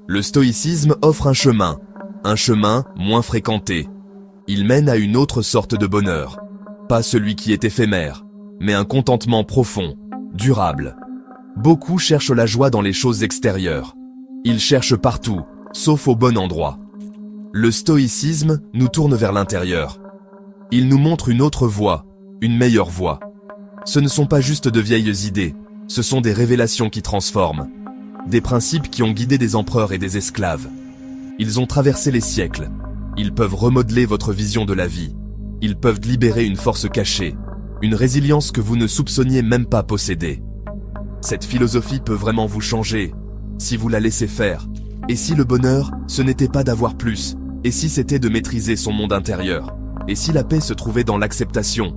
Le stoïcisme offre un chemin moins fréquenté. Il mène à une autre sorte de bonheur. Pas celui qui est éphémère, mais un contentement profond, durable. Beaucoup cherchent la joie dans les choses extérieures. Ils cherchent partout, sauf au bon endroit. Le stoïcisme nous tourne vers l'intérieur. Il nous montre une autre voie, une meilleure voie. Ce ne sont pas juste de vieilles idées, ce sont des révélations qui transforment. Des principes qui ont guidé des empereurs et des esclaves. Ils ont traversé les siècles. Ils peuvent remodeler votre vision de la vie. Ils peuvent libérer une force cachée, une résilience que vous ne soupçonniez même pas posséder. Cette philosophie peut vraiment vous changer, si vous la laissez faire. Et si le bonheur, ce n'était pas d'avoir plus, et si c'était de maîtriser son monde intérieur, et si la paix se trouvait dans l'acceptation,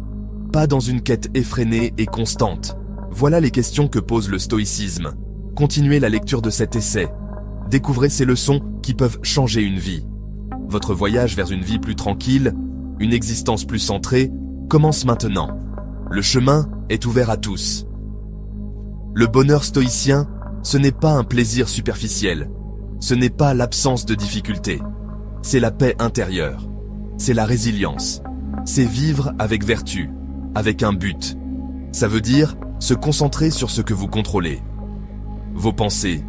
pas dans une quête effrénée et constante. Voilà les questions que pose le stoïcisme. Continuez la lecture de cet essai. Découvrez ces leçons qui peuvent changer une vie. Votre voyage vers une vie plus tranquille, une existence plus centrée, commence maintenant. Le chemin est ouvert à tous. Le bonheur stoïcien, ce n'est pas un plaisir superficiel. Ce n'est pas l'absence de difficultés. C'est la paix intérieure. C'est la résilience. C'est vivre avec vertu, avec un but. Ça veut dire se concentrer sur ce que vous contrôlez. Vos pensées,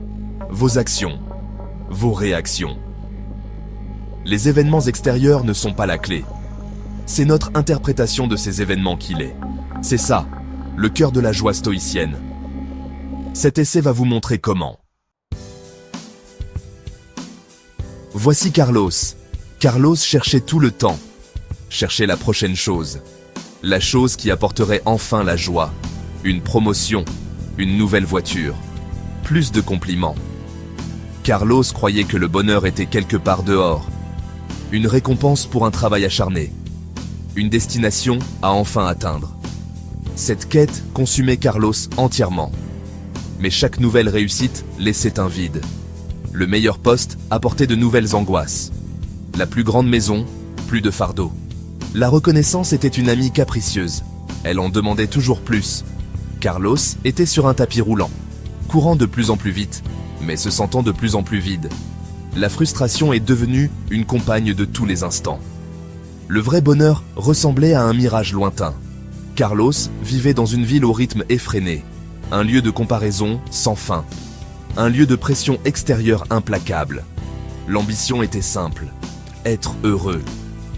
vos actions, vos réactions. Les événements extérieurs ne sont pas la clé. C'est notre interprétation de ces événements qui l'est. C'est ça, le cœur de la joie stoïcienne. Cet essai va vous montrer comment. Voici Carlos. Carlos cherchait tout le temps. Cherchait la prochaine chose. La chose qui apporterait enfin la joie. Une promotion, une nouvelle voiture, plus de compliments. Carlos croyait que le bonheur était quelque part dehors. Une récompense pour un travail acharné. Une destination à enfin atteindre. Cette quête consumait Carlos entièrement. Mais chaque nouvelle réussite laissait un vide. Le meilleur poste apportait de nouvelles angoisses. La plus grande maison, plus de fardeau. La reconnaissance était une amie capricieuse. Elle en demandait toujours plus. Carlos était sur un tapis roulant, courant de plus en plus vite, mais se sentant de plus en plus vide. La frustration est devenue une compagne de tous les instants. Le vrai bonheur ressemblait à un mirage lointain. Carlos vivait dans une ville au rythme effréné, un lieu de comparaison sans fin, un lieu de pression extérieure implacable. L'ambition était simple, être heureux,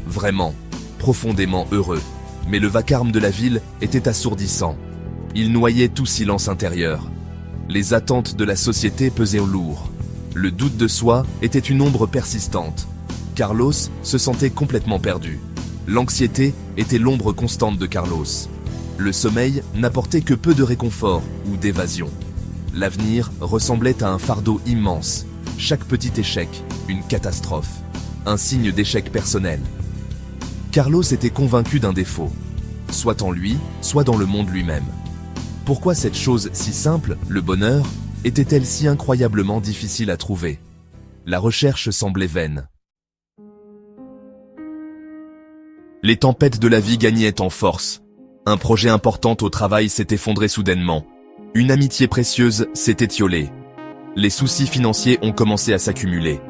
vraiment, profondément heureux. Mais le vacarme de la ville était assourdissant. Il noyait tout silence intérieur. Les attentes de la société pesaient lourd. Le doute de soi était une ombre persistante. Carlos se sentait complètement perdu. L'anxiété était l'ombre constante de Carlos. Le sommeil n'apportait que peu de réconfort ou d'évasion. L'avenir ressemblait à un fardeau immense. Chaque petit échec, une catastrophe. Un signe d'échec personnel. Carlos était convaincu d'un défaut. Soit en lui, soit dans le monde lui-même. Pourquoi cette chose si simple, le bonheur, était-elle si incroyablement difficile à trouver? La recherche semblait vaine. Les tempêtes de la vie gagnaient en force. Un projet important au travail s'est effondré soudainement. Une amitié précieuse s'est étiolée. Les soucis financiers ont commencé à s'accumuler.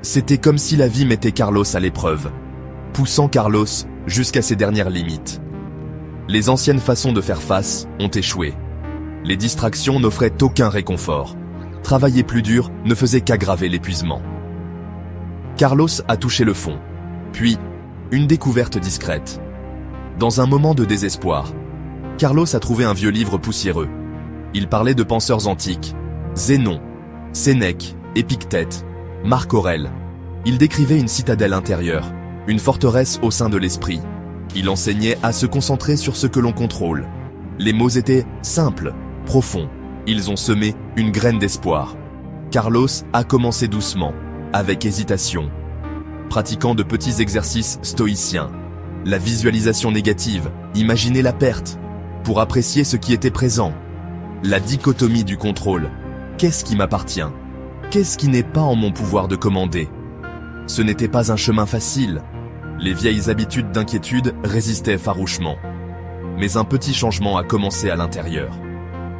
C'était comme si la vie mettait Carlos à l'épreuve, poussant Carlos jusqu'à ses dernières limites. Les anciennes façons de faire face ont échoué. Les distractions n'offraient aucun réconfort. Travailler plus dur ne faisait qu'aggraver l'épuisement. Carlos a touché le fond. Puis, une découverte discrète. Dans un moment de désespoir, Carlos a trouvé un vieux livre poussiéreux. Il parlait de penseurs antiques. Zénon, Sénèque, Épictète, Marc Aurèle. Il décrivait une citadelle intérieure, une forteresse au sein de l'esprit. Il enseignait à se concentrer sur ce que l'on contrôle. Les mots étaient simples, profonds. Ils ont semé une graine d'espoir. Carlos a commencé doucement, avec hésitation, pratiquant de petits exercices stoïciens. La visualisation négative, imaginer la perte, pour apprécier ce qui était présent. La dichotomie du contrôle. Qu'est-ce qui m'appartient? Qu'est-ce qui n'est pas en mon pouvoir de commander? Ce n'était pas un chemin facile. Les vieilles habitudes d'inquiétude résistaient farouchement. Mais un petit changement a commencé à l'intérieur.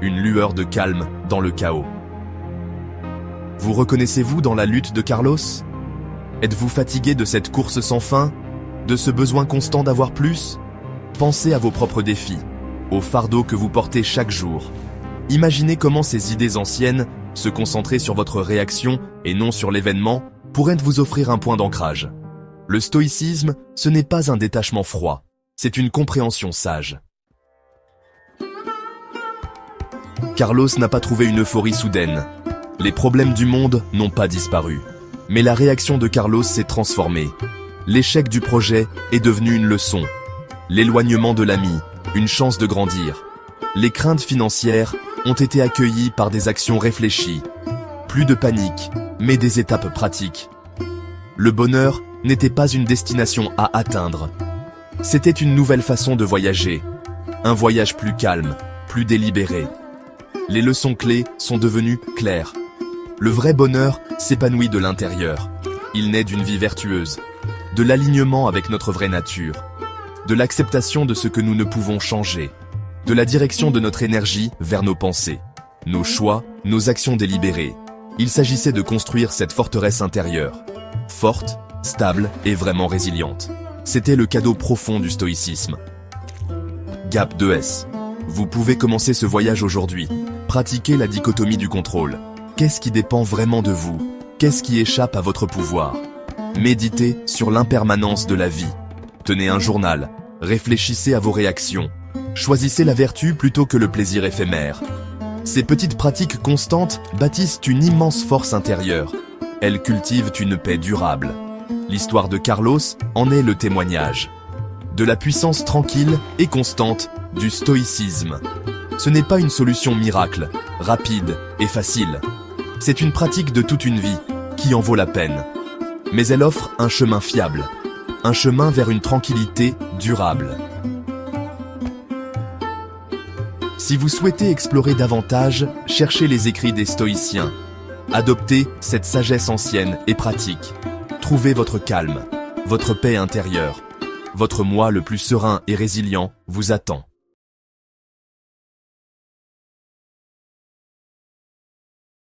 Une lueur de calme dans le chaos. Vous reconnaissez-vous dans la lutte de Carlos? Êtes-vous fatigué de cette course sans fin? De ce besoin constant d'avoir plus? Pensez à vos propres défis, au fardeau que vous portez chaque jour. Imaginez comment ces idées anciennes, se concentrer sur votre réaction et non sur l'événement, pourraient vous offrir un point d'ancrage. Le stoïcisme, ce n'est pas un détachement froid, c'est une compréhension sage. Carlos n'a pas trouvé une euphorie soudaine. Les problèmes du monde n'ont pas disparu. Mais la réaction de Carlos s'est transformée. L'échec du projet est devenu une leçon. L'éloignement de l'ami, une chance de grandir. Les craintes financières ont été accueillies par des actions réfléchies. Plus de panique, mais des étapes pratiques. Le bonheur n'était pas une destination à atteindre. C'était une nouvelle façon de voyager. Un voyage plus calme, plus délibéré. Les leçons clés sont devenues claires. Le vrai bonheur s'épanouit de l'intérieur. Il naît d'une vie vertueuse, de l'alignement avec notre vraie nature, de l'acceptation de ce que nous ne pouvons changer, de la direction de notre énergie vers nos pensées, nos choix, nos actions délibérées. Il s'agissait de construire cette forteresse intérieure, forte, stable et vraiment résiliente. C'était le cadeau profond du stoïcisme. Gap 2S. Vous pouvez commencer ce voyage aujourd'hui. Pratiquez la dichotomie du contrôle. Qu'est-ce qui dépend vraiment de vous? Qu'est-ce qui échappe à votre pouvoir? Méditez sur l'impermanence de la vie. Tenez un journal. Réfléchissez à vos réactions. Choisissez la vertu plutôt que le plaisir éphémère. Ces petites pratiques constantes bâtissent une immense force intérieure. Elles cultivent une paix durable. L'histoire de Carlos en est le témoignage. De la puissance tranquille et constante du stoïcisme. Ce n'est pas une solution miracle, rapide et facile. C'est une pratique de toute une vie, qui en vaut la peine. Mais elle offre un chemin fiable, un chemin vers une tranquillité durable. Si vous souhaitez explorer davantage, cherchez les écrits des stoïciens. Adoptez cette sagesse ancienne et pratique. Trouvez votre calme, votre paix intérieure. Votre moi le plus serein et résilient vous attend.